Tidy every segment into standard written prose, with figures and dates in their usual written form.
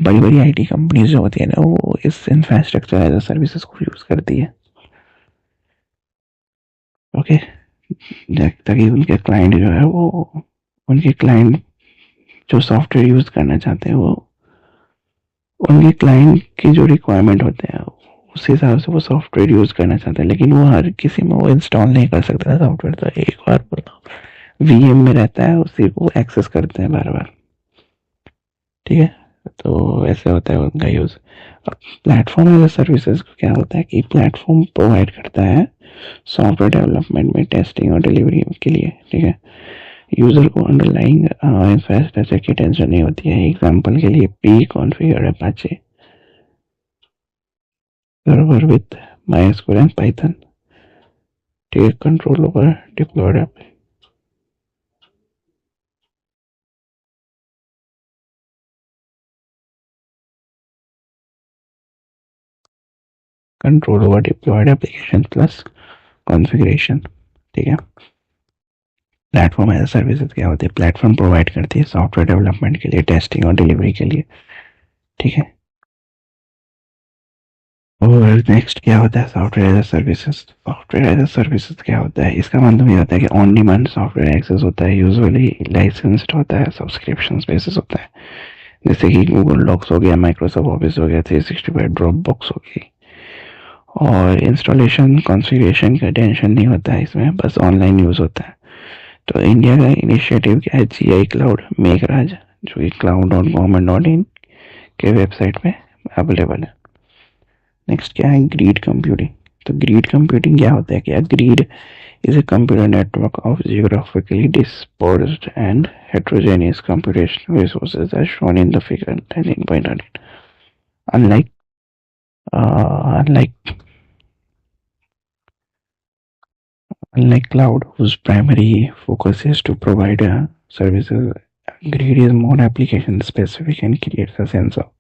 बड़ी बड़ी IT companies जो होती है ना, वो इस इंफ्रास्ट्रक्चर एज अ सर्विसेज को यूज़ करती है। ओके, ताकि उनके क्लाइंट जो है वो, उनके क्लाइंट जो सॉफ्टवेयर यूज़ करना चाहते हैं, वो उनके क्लाइंट की जो रिक्वायरमेंट होते हैं उस हिसाब से वो सॉफ्टवेयर यूज़ करना चाहते हैं। लेकिन वो हर किसी में वो इंस्टॉल नहीं कर सकता सॉफ्टवेयर, तो एक बार वीएम में रहता है, उसी को एक्सेस करते हैं बार बार। ठीक है, तो ऐसे होता है उनका यूज़। अब प्लेटफॉर्म एज अ सर्विसेज को क्या होता है कि प्लेटफॉर्म प्रोवाइड करता है सॉफ्टवेयर डेवलपमेंट में, टेस्टिंग और डिलीवरी के लिए। ठीक है, यूजर को अंडरलाइंग इंफ्रास्ट्रक्चर की टेंशन नहीं होती है। एग्जांपल के लिए पी configure Apache server with MySQL and Python, take control over deployed app. Control over deployed application plus configuration. ठीक है, प्लेटफॉर्म एज सर्विसेज क्या होती है? प्लेटफॉर्म प्रोवाइड करती है सॉफ्टवेयर डेवलपमेंट के लिए, टेस्टिंग और डिलीवरी के लिए। ठीक है, और नेक्स्ट क्या होता है? Software as a services. Software as a services क्या होता है? इसका मतलब ये होता है कि ऑन डिमांड सॉफ्टवेयर एक्सेस होता है, यूजुअली लाइसेंस्ड होता है, सब्सक्रिप्शन बेसिस होता है, जैसे कि गूगल डॉक्स हो गया, माइक्रोसॉफ्ट ऑफिस हो गया, 365 ड्रॉप बॉक्स हो गई। और इंस्टॉलेशन कॉन्फ़िगरेशन का टेंशन नहीं होता है इसमें, बस ऑनलाइन यूज़ होता है। तो इंडिया का इनिशिएटिव क्या है? GI क्लाउड मेघराज, जो कि cloud.government.in के वेबसाइट में अवेलेबल है। नेक्स्ट क्या है? Grid computing. तो ग्रीड कंप्यूटिंग क्या होता है? क्या grid is a computer network of geographically dispersed and heterogeneous computational resources as shown in the figure 19.1. Unlike unlike unlike cloud, whose primary focus is to provide services, Grid is more application specific and creates a sense of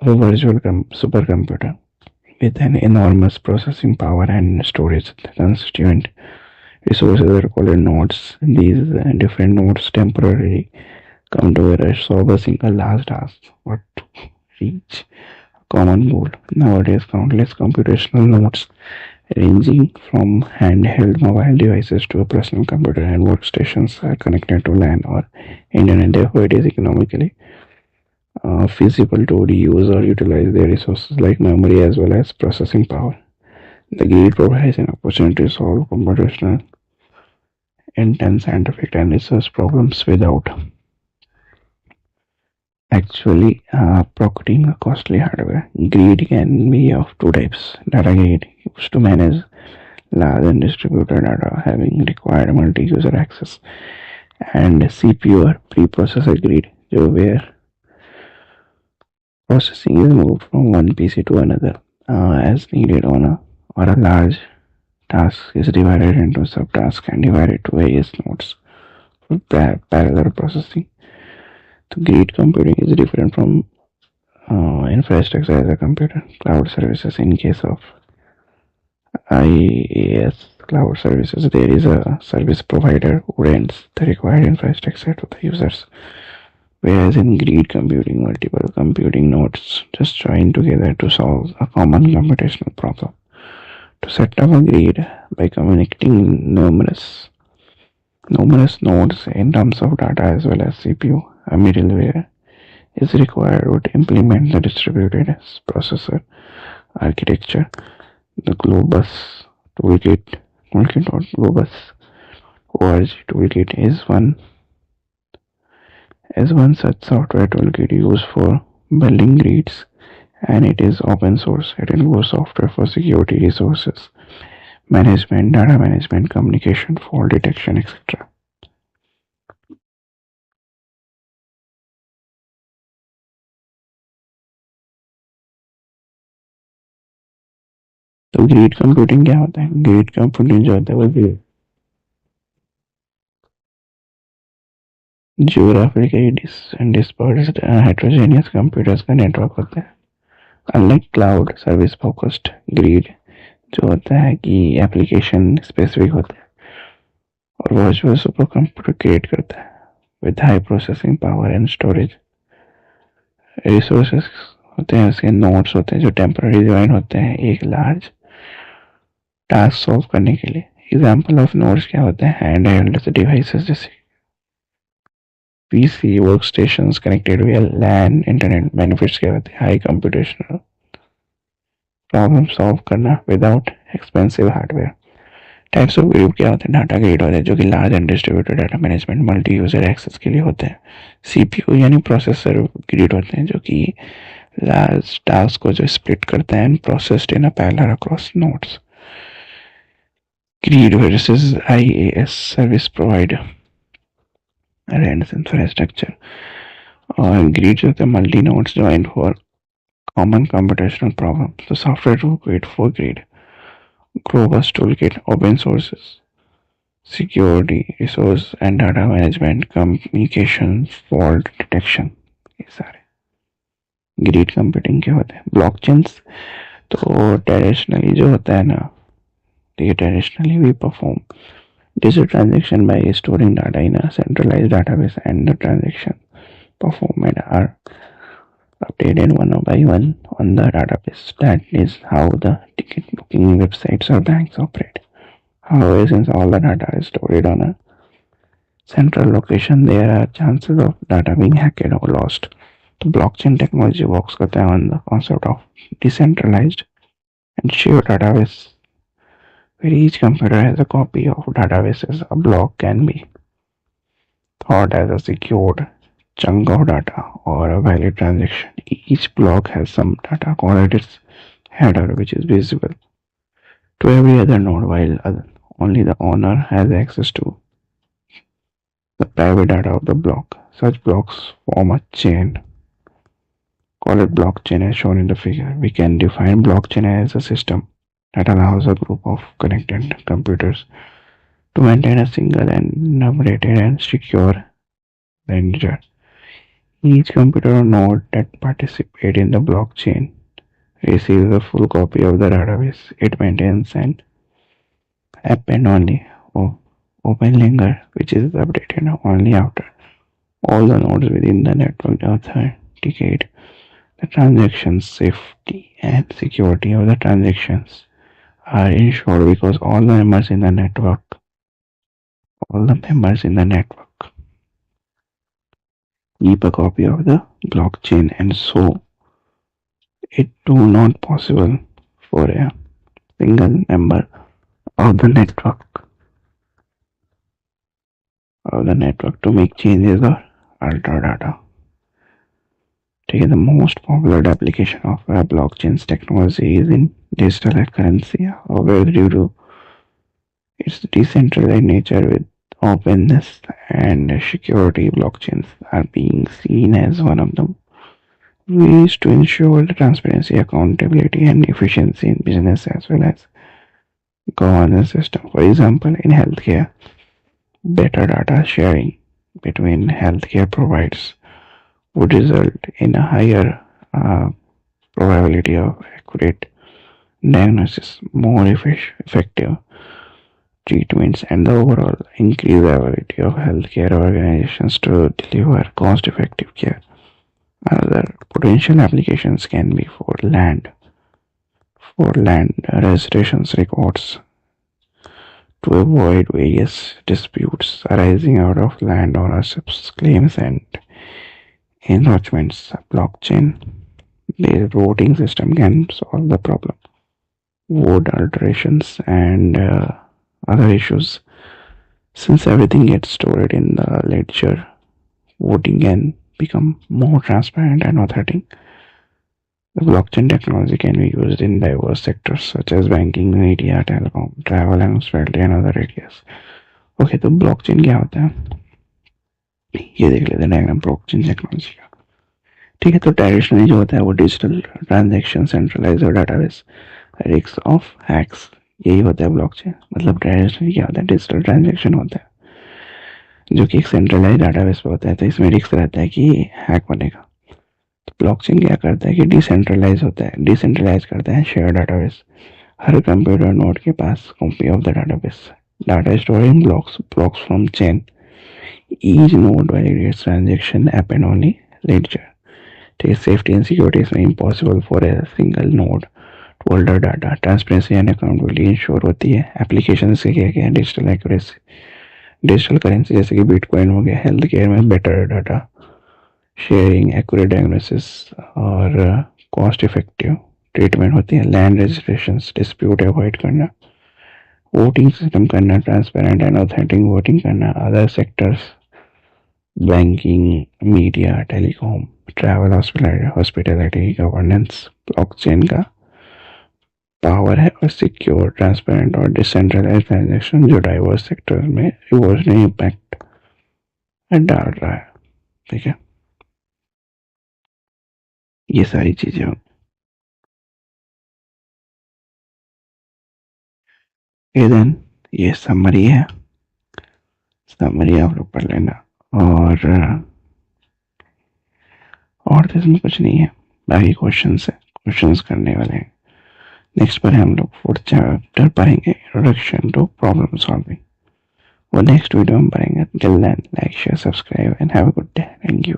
a virtual supercomputer with an enormous processing power and storage. The constituent resources are called nodes. These different nodes temporarily come together, solve a single large task, or to reach a common goal. Nowadays, countless computational nodes ranging from handheld mobile devices to a personal computer and workstations are connected to LAN or internet. Therefore, it is economically feasible to reuse or utilize their resources like memory as well as processing power. The grid provides an opportunity to solve computational intense scientific and research problems without actually procuring a costly hardware. Grid can be of two types. Data grid, used to manage large and distributed data having required multi-user access, and CPU or preprocessor grid, where processing is moved from one PC to another as needed on a or a large task is divided into subtasks and divided to various nodes for parallel processing. So grid computing is different from infrastructure as a computer cloud services. In case of IaaS cloud services, there is a service provider who rents the required infrastructure to the users. Whereas in grid computing, multiple computing nodes just join together to solve a common computational problem. To set up a grid by connecting numerous nodes in terms of data as well as CPU, a middleware is required to implement the distributed processor architecture. The Globus toolkit, toolkit.globus.org toolkit is one such software toolkit used for building grids, and it is open source. It includes software for security, resources management, data management, communication, fault detection, etc. तो grid computing क्या होता है? Grid computing जो होता है वो geographically dispersed heterogeneous computers का network होता है। Unlike cloud service focused, grid जो होता है कि एप्लीकेशन स्पेसिफिक होता है और वर्चुअल सुपर कंप्यूटर क्रिएट करता है with high processing power and storage. Resources होते हैं, उसके नोड्स होते हैं जो टेम्पररी ज्वाइन होते हैं एक लार्ज टास्क सॉल्व करने के लिए। एग्जाम्पल ऑफ नोड्स क्या होते हैं? हैंड हेल्ड डिवाइसेस जैसे PC, work station connected with LAN internet. Benefits क्या होते हैं? हाई कंप्यूटेशनल, प्रॉब्लम सॉल्व करना without expensive hardware. Types of grid क्या होते हैं? डाटा ग्रिड होते हैं जो कि large and distributed data management multi user access के लिए होते हैं। सीपीयू यानी प्रोसेसर ग्रिड होते हैं जो कि लार्ज टास्क को जो स्प्लिट करते हैं and processed in a parallel across nodes. Grid versus IaaS service provider rents infrastructure. और ग्रिड जो होते हैं multi nodes joint for common computational problem. तो software to grid for grid, robust toolkit, open sources, security, resource and data management, communication, fault detection, ये सारे। Grid computing क्या होते हैं? ब्लॉकचेन्स। तो ट्रेडिशनली जो होता है ना, तो ये traditionally we perform digital transaction by storing data in a centralized database, and the transaction performed are updated one by one on the database. That is how the ticket booking websites or banks operate. However, since all the data is stored on a central location, there are chances of data being hacked or lost. So blockchain technology works on the concept of decentralized and shared database, where each computer has a copy of databases. A block can be thought as a secured chunk of data or a valid transaction. Each block has some data called its header, which is visible to every other node, while only the owner has access to the private data of the block. Such blocks form a chain. Call it blockchain as shown in the figure. We can define blockchain as a system that allows a group of connected computers to maintain a single and numerated and secure ledger. Each computer or node that participates in the blockchain receives a full copy of the database it maintains and append only open linker, which is updated only after all the nodes within the network authenticate the transactions. Safety and security of the transactions are ensured because all the members in the network keep a copy of the blockchain, and so it too not possible for a single member of the network to make changes or alter data. The most popular application of blockchain's technology is in digital currency. However, due to its decentralized nature with openness and security, blockchains are being seen as one of the ways to ensure the transparency, accountability, and efficiency in business as well as governance system. For example, in healthcare, better data sharing between healthcare providers would result in a higher probability of accurate diagnosis, more effective treatments, and the overall increased ability of healthcare organizations to deliver cost-effective care. Other potential applications can be for land registrations records to avoid various disputes arising out of land ownership's claims and encroachments. A blockchain-based voting system can solve the problem. Vote alterations and other issues. Since everything gets stored in the ledger, voting can become more transparent and authentic. The blockchain technology can be used in diverse sectors such as banking, media, telecom, travel and hospitality and other areas. Okay, तो blockchain क्या होता है? ये देख लेते हैं diagram blockchain technology का। ठीक है, तो ट्रेडिशनली जो होता है वो digital transaction, centralised database, risk of hacks, यही होता है ब्लॉकचेन। मतलब ट्रेडिशनली क्या होता है? डिजिटल ट्रांजैक्शन होता है जो कि एक सेंट्रलाइज्ड डेटाबेस पे होता है, तो इसमें रिस्क रहता है कि हैक बनेगा। तो ब्लॉकचेन क्या करता है कि डिसेंट्रलाइज होता है, डिसेंट्रलाइज करता है शेयर डेटाबेस। हर कंप्यूटर नोड के पास copy of the database, data store in blocks from chain. Each node validates transaction happen only ledger. ठीक है, safety and security is impossible for a single node to hold data, transparency and accountability ensure होती है। Application से क्या क्या है, digital accuracy, digital currency जैसे कि बिटकॉइन हो गया, हेल्थ केयर में better data sharing, accurate diagnosis और कॉस्ट इफेक्टिव ट्रीटमेंट होती है। लैंड रजिस्ट्रेशन, डिस्प्यूट अवॉइड करना, वोटिंग सिस्टम करना, ट्रांसपेरेंट एंड ऑथेंटिक वोटिंग करना। Other sectors, banking, media, telecom, travel, hospitality, governance. Blockchain का पावर है और सिक्योर, ट्रांसपेरेंट और डिसेंट्रलाइज्ड ट्रांजैक्शन जो डाइवर्स सेक्टर्स में रिवॉल्यूशनरी इम्पैक्ट डाल रहा है। ठीक है, ये सारी चीजें। देन ये समरी है, समरी आप लोग पढ़ लेना। और तो इसमें कुछ नहीं है, बाकी क्वेश्चंस है, क्वेश्चंस करने वाले हैं। नेक्स्ट पर हम लोग 4th चैप्टर पढ़ेंगे, इंट्रोडक्शन टू प्रॉब्लम सॉल्विंग। वो नेक्स्ट वीडियो में पढ़ेंगे। Till then like share subscribe and have a good day. Thank you.